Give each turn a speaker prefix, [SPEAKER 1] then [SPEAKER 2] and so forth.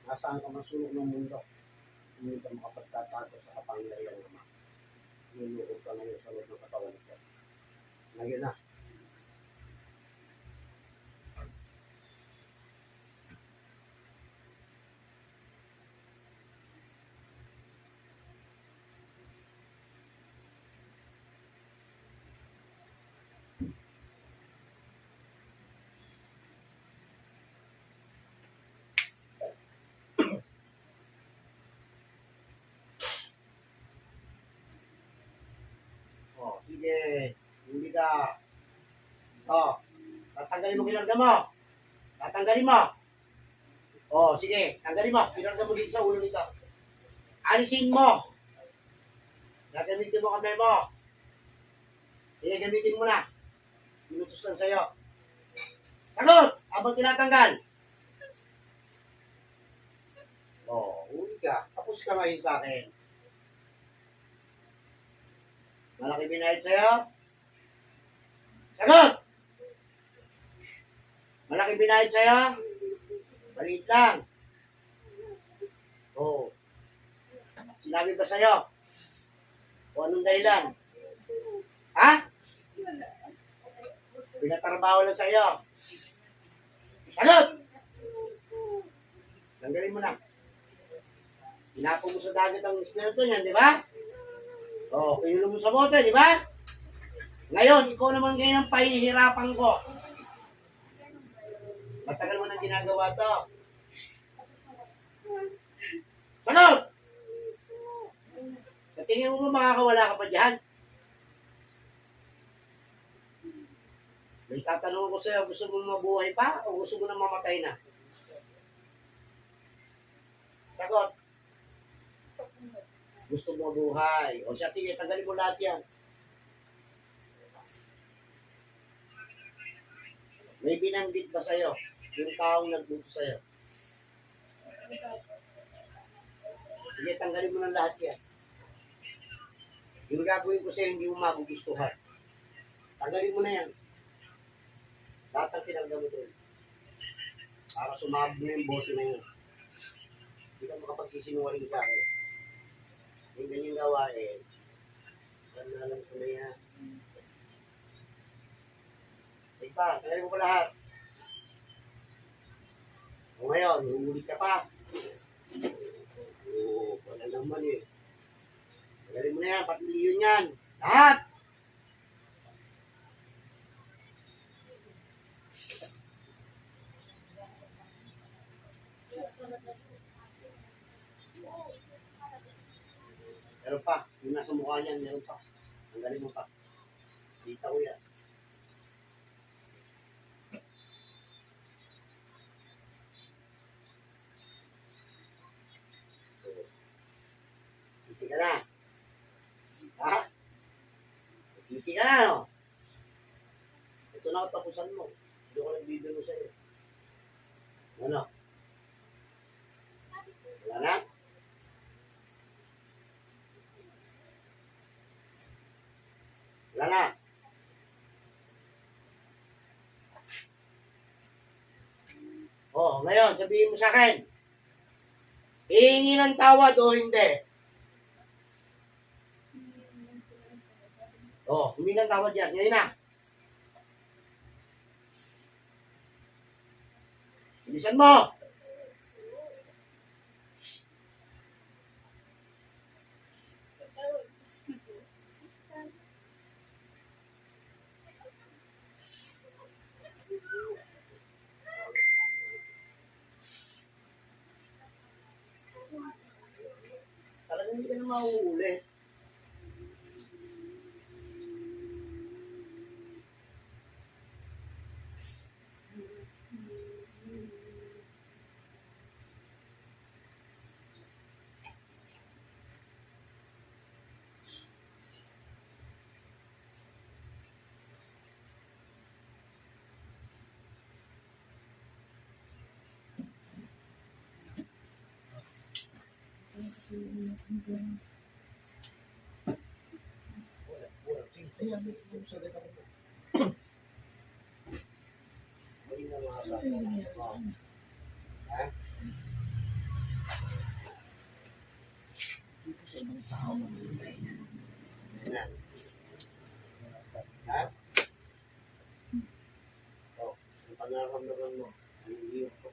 [SPEAKER 1] Nasaan ka masulok ng mundo? Hindi ka makapagtatago sa kapangyarihan naman. Nilukod ka ngayon sa loob ng katawan ko. Ngayon na. Oh, sige. Hindi ka. Oh, tatanggalin mo kinarga mo. Tatanggalin mo. Oh, sige. Tanggalin mo. Kinarga mo dito sa ulo nito. Alisin mo. Gagamitin mo kamay mo. Sige, gamitin mo na. Minutos lang sa'yo. Sagot! Habang tinatanggal. Oh, uli ka. Tapos ka ngayon sa akin. Malaki binayad sa'yo? Sagot! Malaki binayad sa'yo? Maliit lang. Oh. Sinabi ba sa'yo? O anong dahilan? Ha? Pinatrabaho lang sa'yo. Sagot! Tanggalin mo na. Inapo mo sa dagat ang espiritu niyan, di ba? O, pinulong mo sa bote, di ba? Ngayon, ikaw naman ngayon ang pahihirapan ko. Matagal mo nang ginagawa to. Sagot! Sa tingin mo makakawala ka pa dyan? May tatanong ko sa'yo, gusto mo mabuhay pa o gusto mo na mamatay na? Sagot. Gusto mo mabuhay. O siya, tingin, tanggalin mo lahat yan. May binanggit ba sa'yo? Yung taong nagbuto sa'yo. Sige, tanggalin mo ng lahat yan. Yung gagawin ko sa'yo, hindi mo magugustuhan. Tanggalin mo na yan. Lahat ang tinanggal mo doon. Para sumabog na yung bote na yun. Hindi ka makapagsisinungaling sa akin. Yung ganyang gawain. Alam ko na yan. Ika, tanggalin mo pa lahat. O ngayon, uulit ka pa. Oo, wala naman eh. Tanggalin mo na yan, pati yun yan. Lahat! Meron pa. Yung nasa mukha niyan, meron pa. Tanggalin mo pa. Dita ko yan. Sisi ka na. Ha? Sisi ka na, no? Ito na tapusan mo. Hindi ko nagbibiro sa'yo. Ano? Wala na? Wala na. Oh, ngayon, sabihin mo sa akin. Hihingi ng tawad o hindi? Oh, humingi ng tawad yan. Ngayon na. Bilisan mo. Talagang hindi ka na mauuli. nararamdaman mo. Ang hirap ko.